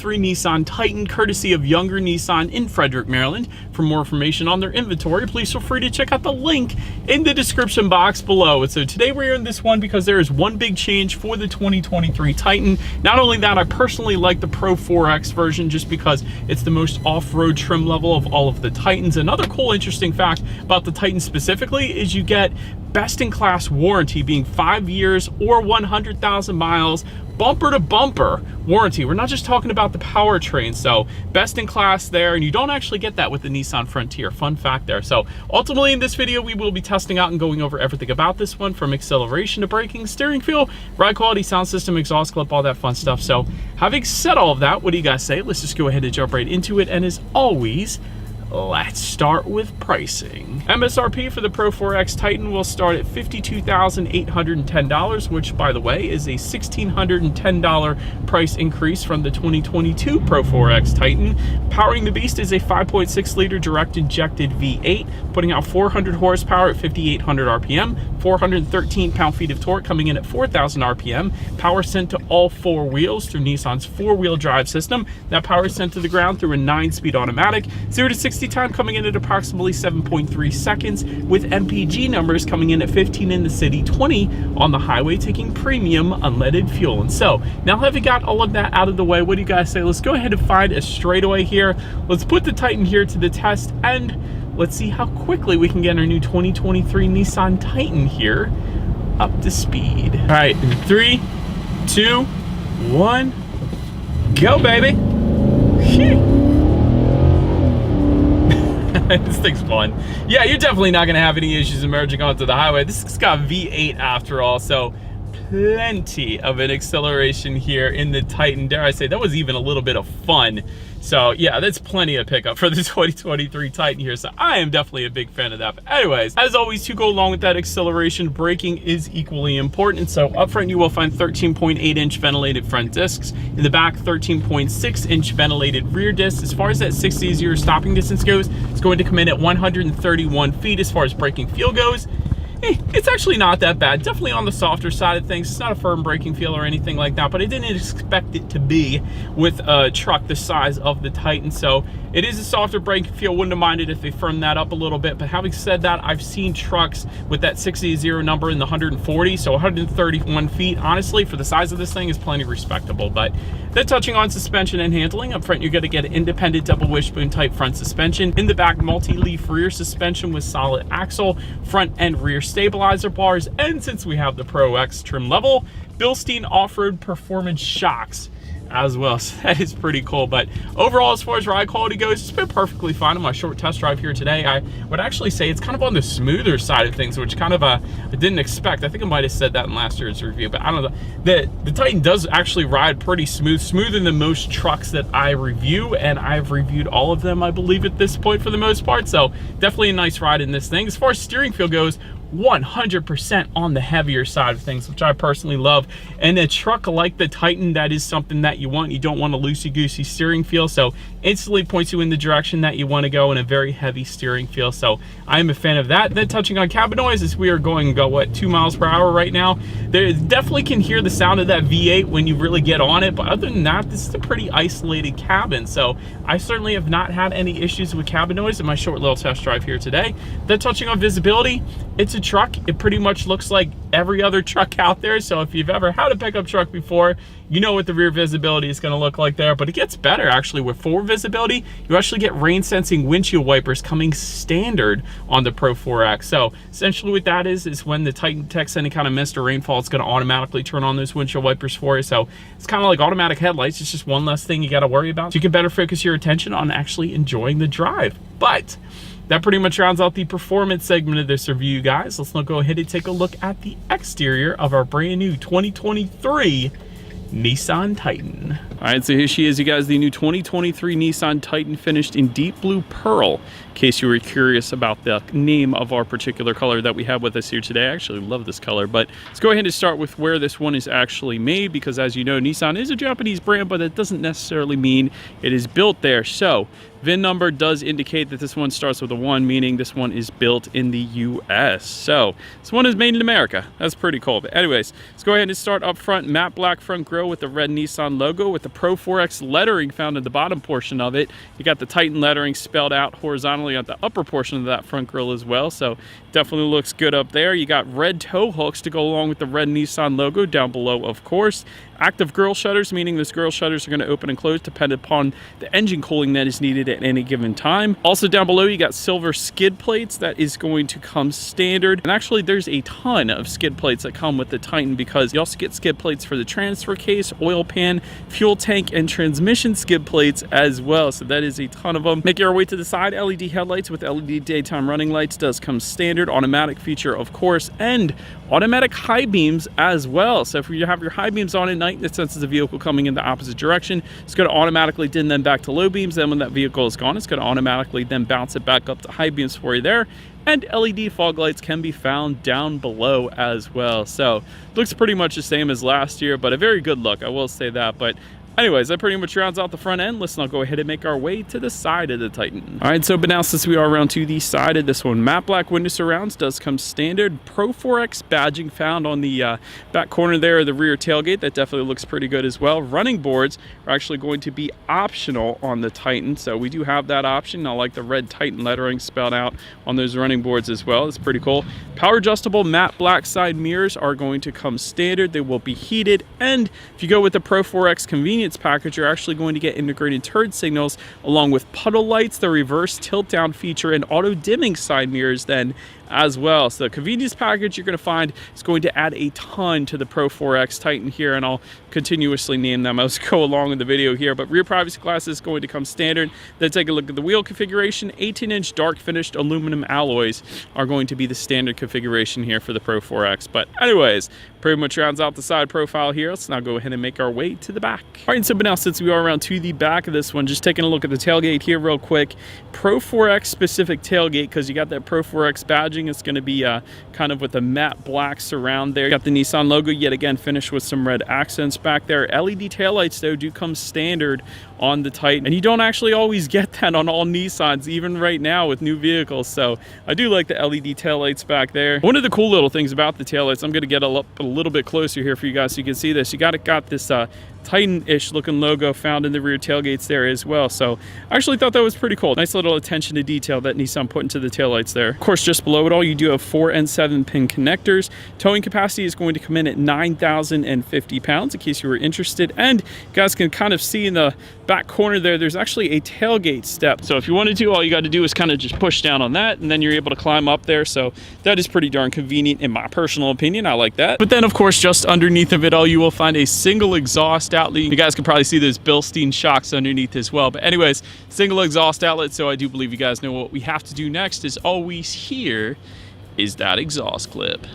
2023 Nissan Titan, courtesy of Younger Nissan in Frederick, Maryland. For more information on their inventory, please feel free to check out the link in the description box below. And so today we're in this one because there is one big change for the 2023 Titan. Not only that, I personally like the Pro 4X version just because it's the most off-road trim level of all of the Titans. Another cool, interesting fact about the Titan specifically is you get best-in-class warranty, being 5 years or 100,000 miles, bumper to bumper warranty. We're not just talking about the powertrain, so best in class there, and you don't actually get that with the Nissan Frontier. Fun fact there. So ultimately in this video, we will be testing out and going over everything about this one, from acceleration to braking, steering feel, ride quality, sound system, exhaust clip, all that fun stuff. So having said all of that, what do you guys say? Let's just go ahead and jump right into it. And as always, let's start with pricing. MSRP for the Pro 4X Titan will start at $52,810, which, by the way, is a $1,610 price increase from the 2022 Pro 4X Titan. Powering the beast is a 5.6-liter direct injected V8, putting out 400 horsepower at 5,800 RPM, 413 pound-feet of torque coming in at 4,000 RPM. Power sent to all four wheels through Nissan's four-wheel drive system. That power is sent to the ground through a 9-speed automatic. 0 to 60 time coming in at approximately 7.3 seconds, with MPG numbers coming in at 15 in the city, 20 on the highway, taking premium unleaded fuel. And so now, having got all of that out of the way, what do you guys say? Let's go ahead and find a straightaway here. Let's put the Titan here to the test, and let's see how quickly we can get our new 2023 Nissan Titan here up to speed. All right, 3, 2, 1, go, baby. This thing's fun. Yeah, you're definitely not gonna have any issues emerging onto the highway. This has got V8 after all, so plenty of an acceleration here in the Titan. Dare I say, that was even a little bit of fun. So yeah, that's plenty of pickup for the 2023 Titan here. So I am definitely a big fan of that. But anyways, as always, to go along with that acceleration, braking is equally important. So up front, you will find 13.8-inch ventilated front discs. In the back, 13.6-inch ventilated rear discs. As far as that 60-0 stopping distance goes, it's going to come in at 131 feet. As far as braking feel goes, it's actually not that bad. Definitely on the softer side of things. It's not a firm braking feel or anything like that, but I didn't expect it to be with a truck the size of the Titan. So it is a softer braking feel. Wouldn't have minded if they firmed that up a little bit. But having said that, I've seen trucks with that 60-0 number in the 140, so 131 feet. Honestly, for the size of this thing, is plenty respectable. But then touching on suspension and handling, up front, you're going to get an independent double wishbone type front suspension. In the back, multi-leaf rear suspension with solid axle, front and rear stabilizer bars, and since we have the Pro X trim level, Bilstein off-road performance shocks as well. So that is pretty cool. But overall, as far as ride quality goes, it's been perfectly fine on my short test drive here today. I would actually say it's kind of on the smoother side of things, which kind of I didn't expect. I think I might have said that in last year's review, but I don't know. The Titan does actually ride pretty smooth, smoother than most trucks that I review, and I've reviewed all of them, I believe, at this point for the most part. So definitely a nice ride in this thing. As far as steering feel goes, 100% on the heavier side of things, which I personally love. And a truck like the Titan, that is something that you want. You don't want a loosey-goosey steering feel, so instantly points you in the direction that you want to go in a very heavy steering feel. So I am a fan of that. Then touching on cabin noise, as we are going what, 2 miles per hour right now, there definitely can hear the sound of that V8 when you really get on it. But other than that, this is a pretty isolated cabin, so I certainly have not had any issues with cabin noise in my short little test drive here today. Then touching on visibility, it's a truck. It pretty much looks like every other truck out there. So if you've ever had a pickup truck before, you know what the rear visibility is going to look like there. But it gets better actually with forward visibility. You actually get rain sensing windshield wipers coming standard on the Pro 4X. So essentially what that is when the Titan detects any kind of mist or rainfall, it's going to automatically turn on those windshield wipers for you. So it's kind of like automatic headlights. It's just one less thing you got to worry about. So you can better focus your attention on actually enjoying the drive. But that pretty much rounds out the performance segment of this review, guys. Let's now go ahead and take a look at the exterior of our brand new 2023 Nissan Titan. All right, so here she is, you guys, the new 2023 Nissan Titan, finished in deep blue pearl. In case you were curious about the name of our particular color that we have with us here today. I actually love this color, but let's go ahead and start with where this one is actually made, because as you know, Nissan is a Japanese brand, but it doesn't necessarily mean it is built there. So VIN number does indicate that this one starts with a 1, meaning this one is built in the US. So this one is made in America. That's pretty cool. But anyways, let's go ahead and start up front. Matte black front grille with the red Nissan logo with the Pro 4X lettering found in the bottom portion of it. You got the Titan lettering spelled out horizontally on the upper portion of that front grille as well. So definitely looks good up there. You got red tow hooks to go along with the red Nissan logo down below, of course. Active grille shutters, meaning those grille shutters are going to open and close depending upon the engine cooling that is needed at any given time. Also down below, you got silver skid plates. That is going to come standard. And actually, there's a ton of skid plates that come with the Titan, because you also get skid plates for the transfer case, oil pan, fuel tank, and transmission skid plates as well. So that is a ton of them. Make your way to the side. LED headlights with LED daytime running lights does come standard. Automatic feature, of course, and automatic high beams as well. So if you have your high beams on at night, it senses a vehicle coming in the opposite direction, it's going to automatically dim them back to low beams. Then when that vehicle is gone, it's going to automatically then bounce it back up to high beams for you there. And LED fog lights can be found down below as well. So looks pretty much the same as last year, but a very good look, I will say that. But anyways, that pretty much rounds out the front end. Let's now go ahead and make our way to the side of the Titan. All right, so but now since we are around to the side of this one, matte black window surrounds does come standard. Pro 4X badging found on the back corner there of the rear tailgate. That definitely looks pretty good as well. Running boards are actually going to be optional on the Titan, so we do have that option. I like the red Titan lettering spelled out on those running boards as well. It's pretty cool. Power adjustable matte black side mirrors are going to come standard. They will be heated, and if you go with the Pro 4X convenience package, you're actually going to get integrated turn signals along with puddle lights, the reverse tilt down feature, and auto dimming side mirrors then as well. So the convenience package you're going to find is going to add a ton to the Pro 4X Titan here, and I'll continuously name them as I go along in the video here. But rear privacy glass is going to come standard. Then take a look at the wheel configuration. 18-inch dark finished aluminum alloys are going to be the standard configuration here for the Pro 4X. But anyways, pretty much rounds out the side profile here. Let's now go ahead and make our way to the back. All right, so but now since we are around to the back of this one, just taking a look at the tailgate here real quick. Pro 4X specific tailgate, because you got that Pro 4X badging. It's going to be kind of with a matte black surround there. You got the Nissan logo yet again finished with some red accents back there. LED taillights though do come standard on the Titan, and you don't actually always get that on all Nissans, even right now with new vehicles. So I do like the LED taillights back there. One of the cool little things about the taillights, I'm going to get a little bit closer here for you guys so you can see this. You got this Titan-ish looking logo found in the rear tailgates there as well. So I actually thought that was pretty cool. Nice little attention to detail that Nissan put into the taillights there. Of course, just below it all, you do have 4 and 7 pin connectors. Towing capacity is going to come in at 9,050 pounds in case you were interested. And you guys can kind of see in the back corner there's actually a tailgate step. So if you wanted to, all you got to do is kind of just push down on that, and then you're able to climb up there. So that is pretty darn convenient in my personal opinion. I like that. But then of course, just underneath of it all, you will find a single exhaust outlet. You guys can probably see those Bilstein shocks underneath as well. But anyways, single exhaust outlet. So I do believe you guys know what we have to do next is always here is that exhaust clip.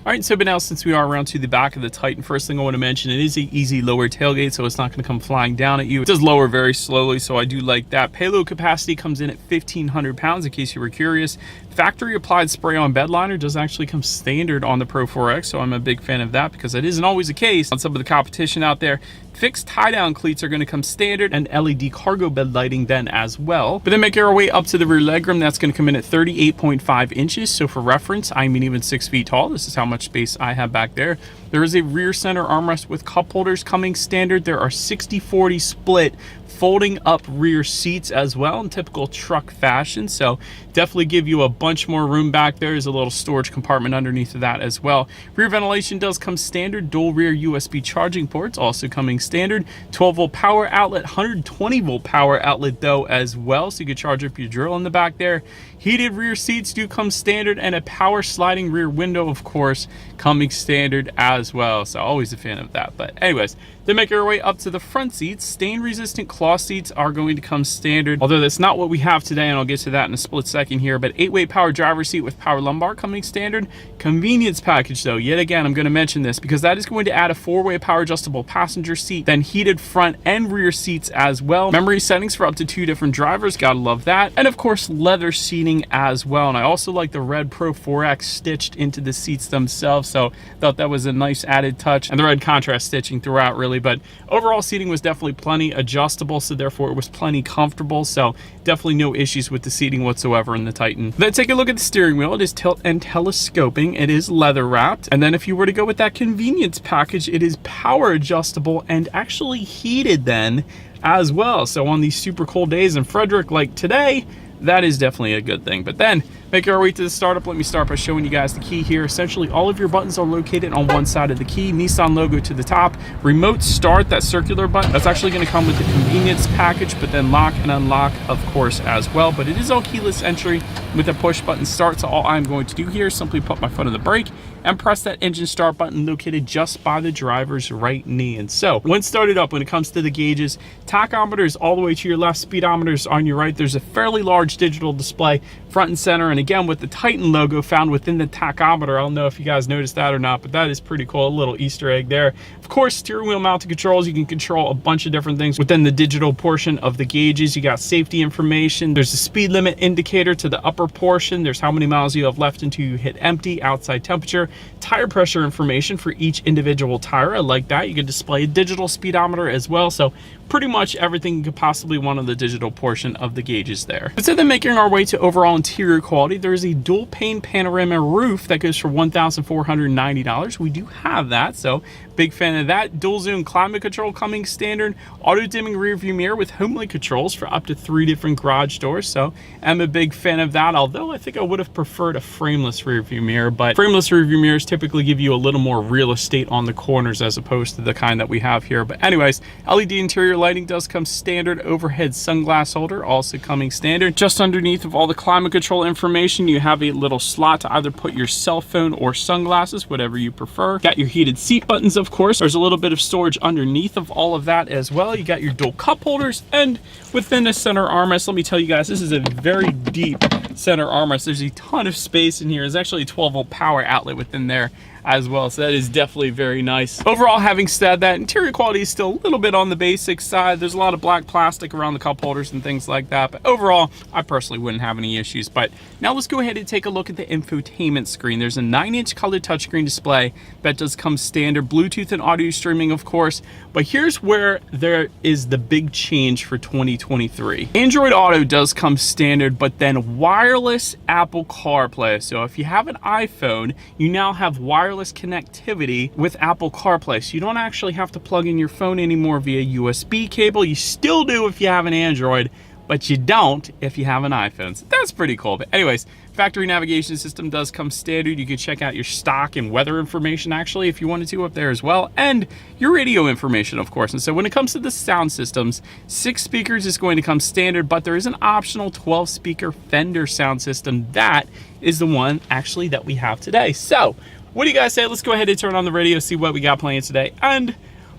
All right, so but now since we are around to the back of the Titan, first thing I want to mention, it is an easy lower tailgate, so it's not going to come flying down at you. It does lower very slowly, so I do like that. Payload capacity comes in at 1,500 pounds, in case you were curious. Factory applied spray-on bed liner does actually come standard on the Pro 4X, so I'm a big fan of that because it isn't always the case on some of the competition out there. Fixed tie-down cleats are going to come standard, and LED cargo bed lighting then as well. But then make our way up to the rear legroom. That's going to come in at 38.5 inches. So for reference, I'm even 6 feet tall. This is how much space I have back there. There is a rear center armrest with cup holders coming standard. There are 60-40 split folding up rear seats as well in typical truck fashion, so definitely give you a bunch more room back there. There's a little storage compartment underneath of that as well. Rear ventilation does come standard. Dual rear USB charging ports also coming standard. 12-volt power outlet, 120-volt power outlet though as well, so you can charge up your drill in the back there. Heated rear seats do come standard, and a power sliding rear window, of course, coming standard as well, so always a fan of that. But anyways, then make our way up to the front seats. Stain resistant cloth cloth seats are going to come standard, although that's not what we have today, and I'll get to that in a split second here. But 8-way power driver's seat with power lumbar coming standard. Convenience package though, yet again, I'm going to mention this because that is going to add a 4-way power adjustable passenger seat, then heated front and rear seats as well. Memory settings for up to 2 different drivers, gotta love that. And of course, leather seating as well. And I also like the red Pro 4X stitched into the seats themselves, so thought that was a nice added touch. And the red contrast stitching throughout really, but overall seating was definitely plenty adjustable, so therefore it was plenty comfortable. So definitely no issues with the seating whatsoever in the Titan. Then take a look at the steering wheel. It is tilt and telescoping. It is leather wrapped. And then if you were to go with that convenience package, it is power adjustable and actually heated then as well. So on these super cold days in Frederick like today, that is definitely a good thing. But then making our way to the startup, let me start by showing you guys the key here. Essentially all of your buttons are located on one side of the key. Nissan logo to the top. Remote start, that circular button, that's actually going to come with the convenience package, but then lock and unlock of course as well. But it is all keyless entry with a push button start. So all I'm going to do here is simply put my foot on the brake and press that engine start button located just by the driver's right knee. And so when started up, when it comes to the gauges, tachometer is all the way to your left, speedometer is on your right. There's a fairly large digital display front and center, and again with the Titan logo found within the tachometer. I don't know if you guys noticed that or not, but that is pretty cool, a little Easter egg there. Of course, steering wheel mounted controls. You can control a bunch of different things within the digital portion of the gauges. You got safety information. There's a speed limit indicator to the upper portion. There's how many miles you have left until you hit empty, outside temperature, tire pressure information for each individual tire. I like that. You can display a digital speedometer as well. So pretty much everything you could possibly want on the digital portion of the gauges there. But so then making our way to overall interior quality, there is a dual pane panorama roof that goes for $1,490. We do have that, so big fan of that. Dual zone climate control coming standard. Auto dimming rear view mirror with homely controls for up to 3 different garage doors. So I'm a big fan of that, although I think I would have preferred a frameless rear view mirror, but frameless rear view mirrors typically give you a little more real estate on the corners as opposed to the kind that we have here. But anyways, LED interior lighting does come standard. Overhead sunglass holder also coming standard. Just underneath of all the climate control information, you have a little slot to either put your cell phone or sunglasses, whatever you prefer. Got your heated seat buttons, of course. There's a little bit of storage underneath of all of that as well. You got your dual cup holders, and within the center armrest, let me tell you guys, this is a very deep center armrest. There's a ton of space in here. There's actually a 12-volt power outlet within there as well, so that is definitely very nice. Overall, having said that, interior quality is still a little bit on the basic side. There's a lot of black plastic around the cup holders and things like that, but overall I personally wouldn't have any issues. But now let's go ahead and take a look at the infotainment screen. There's a 9-inch color touchscreen display that does come standard. Bluetooth and audio streaming, of course, but here's where there is the big change for 2023. Android Auto does come standard, but then wireless Apple CarPlay. So if you have an iPhone, you now have wireless connectivity with Apple CarPlay. So you don't actually have to plug in your phone anymore via USB cable. You still do if you have an Android, but you don't if you have an iPhone. So that's pretty cool. But anyways, factory navigation system does come standard. You can check out your stock and weather information actually if you wanted to up there as well, and your radio information, of course. And so when it comes to the sound systems, 6 speakers is going to come standard, but there is an optional 12-speaker Fender sound system. That is the one actually that we have today. So what do you guys say? Let's go ahead and turn on the radio, see what we got playing today, and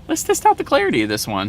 let's test out the clarity of this one.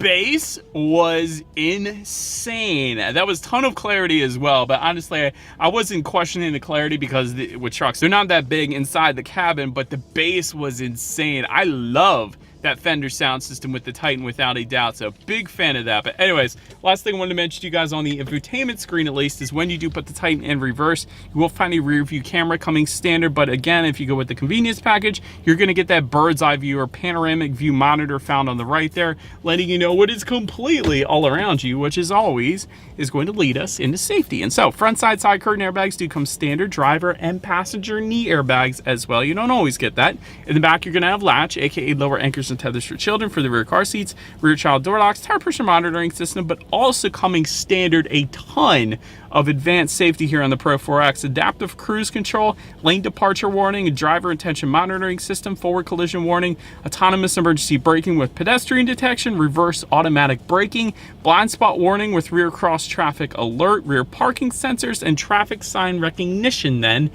Bass was insane. That was a ton of clarity as well, but honestly I wasn't questioning the clarity because with trucks, they're not that big inside the cabin, but the bass was insane. I love that Fender sound system with the Titan without a doubt, so big fan of that. But anyways, last thing I wanted to mention to you guys on the infotainment screen at least is when you do put the Titan in reverse, you will find a rear view camera coming standard, but again, if you go with the convenience package, you're going to get that bird's eye view or panoramic view monitor found on the right there, letting you know what is completely all around you, which is always is going to lead us into safety. And so front side curtain airbags do come standard, driver and passenger knee airbags as well. You don't always get that. In the back, you're going to have latch, aka lower anchors and tethers for children for the rear car seats, rear child door locks, tire pressure monitoring system, but also coming standard a ton of advanced safety here on the Pro 4X. Adaptive cruise control, lane departure warning, driver attention monitoring system, forward collision warning, autonomous emergency braking with pedestrian detection, reverse automatic braking, blind spot warning with rear cross traffic alert, rear parking sensors, and traffic sign recognition then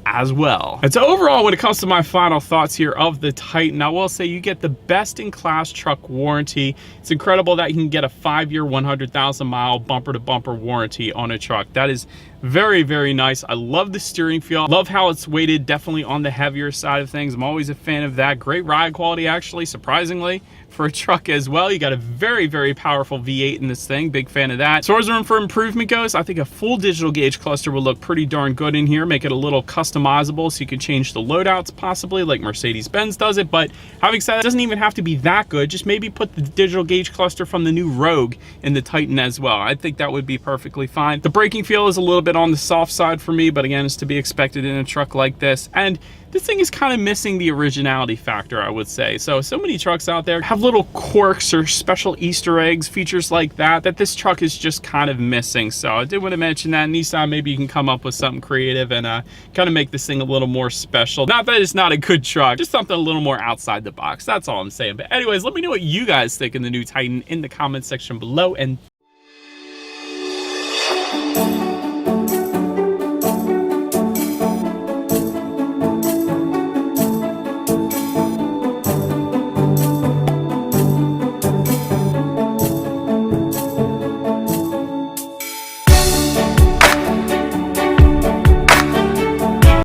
as well. And so overall, when it comes to my final thoughts here of the Titan, I will say you get the best in class truck warranty. It's incredible that you can get a 5-year, 100,000 mile bumper to bumper warranty on a truck. That is very, very nice. I love the steering feel. Love how it's weighted definitely on the heavier side of things. I'm always a fan of that. Great ride quality, actually, surprisingly, for a truck as well. You got a very, very powerful V8 in this thing. Big fan of that. As far as room for improvement goes, I think a full digital gauge cluster will look pretty darn good in here. Make it a little customizable so you can change the loadouts possibly like Mercedes-Benz does it. But having said that, it doesn't even have to be that good. Just maybe put the digital gauge cluster from the new Rogue in the Titan as well. I think that would be perfectly fine. The braking feel is a little bit on the soft side for me, but again, it's to be expected in a truck like this. And this thing is kind of missing the originality factor, I would say. So many trucks out there have little quirks or special Easter eggs, features like that this truck is just kind of missing. So I did want to mention that. Nissan, maybe you can come up with something creative and kind of make this thing a little more special. Not that it's not a good truck, just something a little more outside the box. That's all I'm saying. But anyways, let me know what you guys think of the new Titan in the comment section below. And